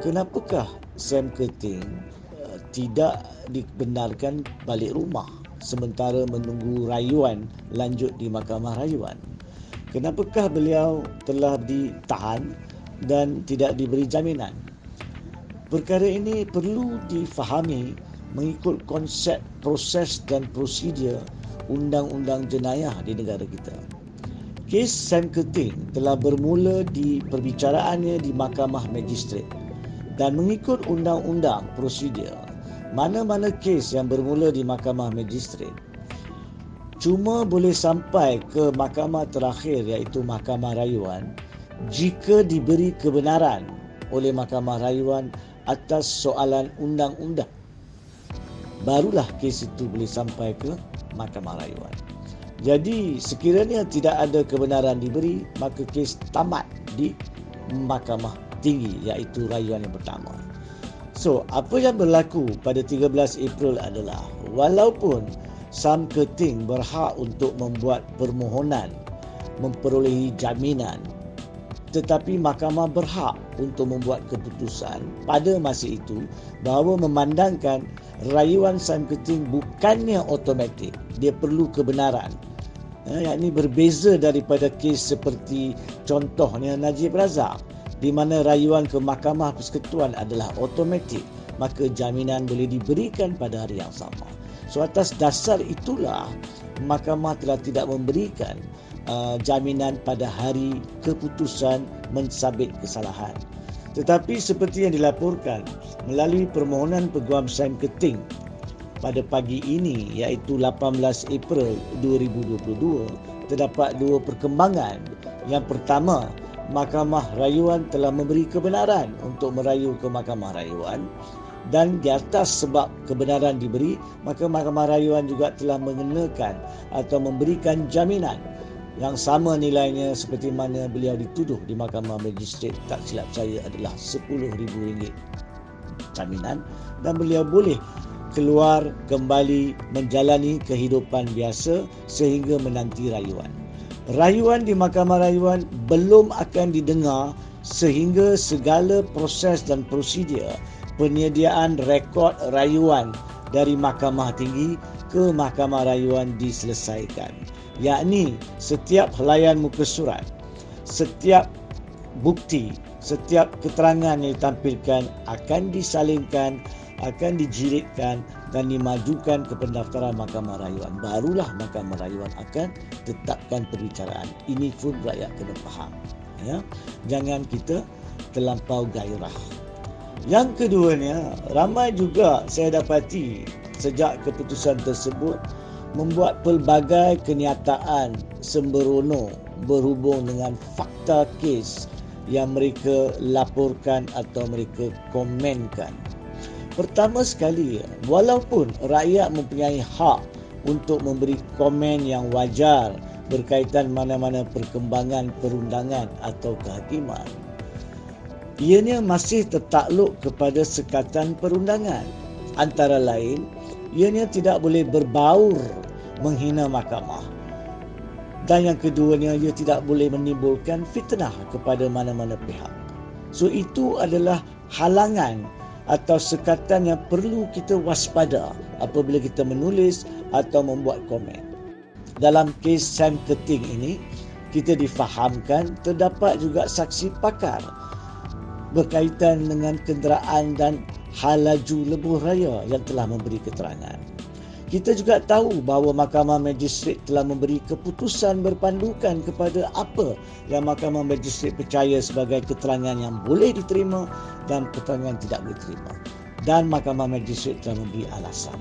Kenapakah Sam Keting tidak dibenarkan balik rumah sementara menunggu rayuan lanjut di Mahkamah Rayuan? Kenapakah beliau telah ditahan dan tidak diberi jaminan? Perkara ini perlu difahami mengikut konsep proses dan prosedur Undang-Undang Jenayah di negara kita. Kes Sam Keting telah bermula di perbicaraannya di Mahkamah Magistrate dan mengikut undang-undang prosedur, mana-mana kes yang bermula di Mahkamah Magistrate cuma boleh sampai ke mahkamah terakhir iaitu Mahkamah Rayuan jika diberi kebenaran oleh Mahkamah Rayuan atas soalan undang-undang. Barulah kes itu boleh sampai ke Mahkamah Rayuan. Jadi sekiranya tidak ada kebenaran diberi, maka kes tamat di Mahkamah Tinggi iaitu rayuan yang pertama. So, apa yang berlaku pada 13 April adalah walaupun Sam Keting berhak untuk membuat permohonan memperolehi jaminan, tetapi mahkamah berhak untuk membuat keputusan pada masa itu bahawa memandangkan rayuan Sam Keting bukannya automatik, dia perlu kebenaran. Yang ini berbeza daripada kes seperti contohnya Najib Razak, di mana rayuan ke Mahkamah Persekutuan adalah automatik, maka jaminan boleh diberikan pada hari yang sama. So atas dasar itulah mahkamah telah tidak memberikan jaminan pada hari keputusan mensabit kesalahan. Tetapi seperti yang dilaporkan melalui permohonan Peguam Sam Keting pada pagi ini iaitu 18 April 2022, terdapat dua perkembangan. Yang pertama, Mahkamah Rayuan telah memberi kebenaran untuk merayu ke Mahkamah Rayuan, dan di atas sebab kebenaran diberi, maka Mahkamah Rayuan juga telah mengenakan atau memberikan jaminan yang sama nilainya seperti mana beliau dituduh di Mahkamah Magistrate, tak silap saya adalah RM10,000 jaminan, dan beliau boleh keluar kembali menjalani kehidupan biasa sehingga menanti rayuan. Rayuan di Mahkamah Rayuan belum akan didengar sehingga segala proses dan prosedur penyediaan rekod rayuan dari Mahkamah Tinggi ke Mahkamah Rayuan diselesaikan. Yakni setiap helaian muka surat, setiap bukti, setiap keterangan yang ditampilkan akan disalingkan, akan dijilidkan dan dimajukan ke pendaftaran Mahkamah Rayuan. Barulah Mahkamah Rayuan akan tetapkan perbicaraan. Ini pun rakyat kena faham. Ya? Jangan kita terlampau gairah. Yang keduanya, ramai juga saya dapati sejak keputusan tersebut membuat pelbagai kenyataan sembrono berhubung dengan fakta kes yang mereka laporkan atau mereka komenkan. Pertama sekali, walaupun rakyat mempunyai hak untuk memberi komen yang wajar berkaitan mana-mana perkembangan perundangan atau kehakiman, ianya masih tertakluk kepada sekatan perundangan. Antara lain, ianya tidak boleh berbaur menghina mahkamah. Dan yang keduanya, ia tidak boleh menimbulkan fitnah kepada mana-mana pihak. So itu adalah halangan atau sekatan yang perlu kita waspada apabila kita menulis atau membuat komen. Dalam kes Sam Keting ini, kita difahamkan terdapat juga saksi pakar berkaitan dengan kenderaan dan hal laju lebuh raya yang telah memberi keterangan. Kita juga tahu bahawa Mahkamah Magistrate telah memberi keputusan berpandukan kepada apa yang Mahkamah Magistrate percaya sebagai keterangan yang boleh diterima dan keterangan tidak boleh diterima. Dan Mahkamah Magistrate telah memberi alasan.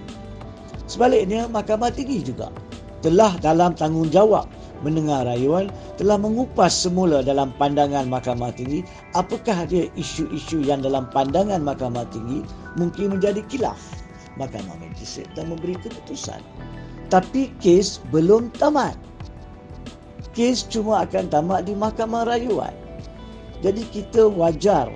Sebaliknya, Mahkamah Tinggi juga telah dalam tanggungjawab mendengar rayuan, telah mengupas semula dalam pandangan Mahkamah Tinggi apakah dia isu-isu yang dalam pandangan Mahkamah Tinggi mungkin menjadi khilaf. Mahkamah Magistrate telah memberi keputusan. Tapi kes belum tamat. Kes cuma akan tamat di Mahkamah Rayuan. Jadi kita wajar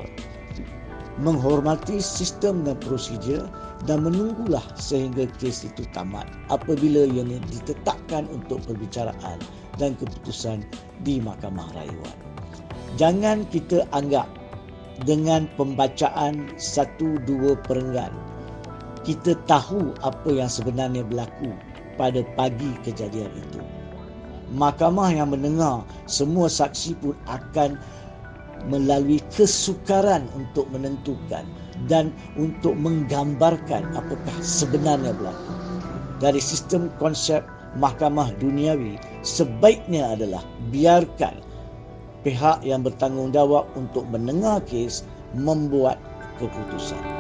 menghormati sistem dan prosedur dan menunggulah sehingga kes itu tamat apabila ianya ditetapkan untuk perbicaraan dan keputusan di Mahkamah Rayuan. Jangan kita anggap dengan pembacaan 1-2 perenggan, kita tahu apa yang sebenarnya berlaku pada pagi kejadian itu. Mahkamah yang mendengar semua saksi pun akan melalui kesukaran untuk menentukan dan untuk menggambarkan apakah sebenarnya berlaku. Dari sistem konsep mahkamah duniawi, sebaiknya adalah biarkan pihak yang bertanggungjawab untuk mendengar kes membuat keputusan.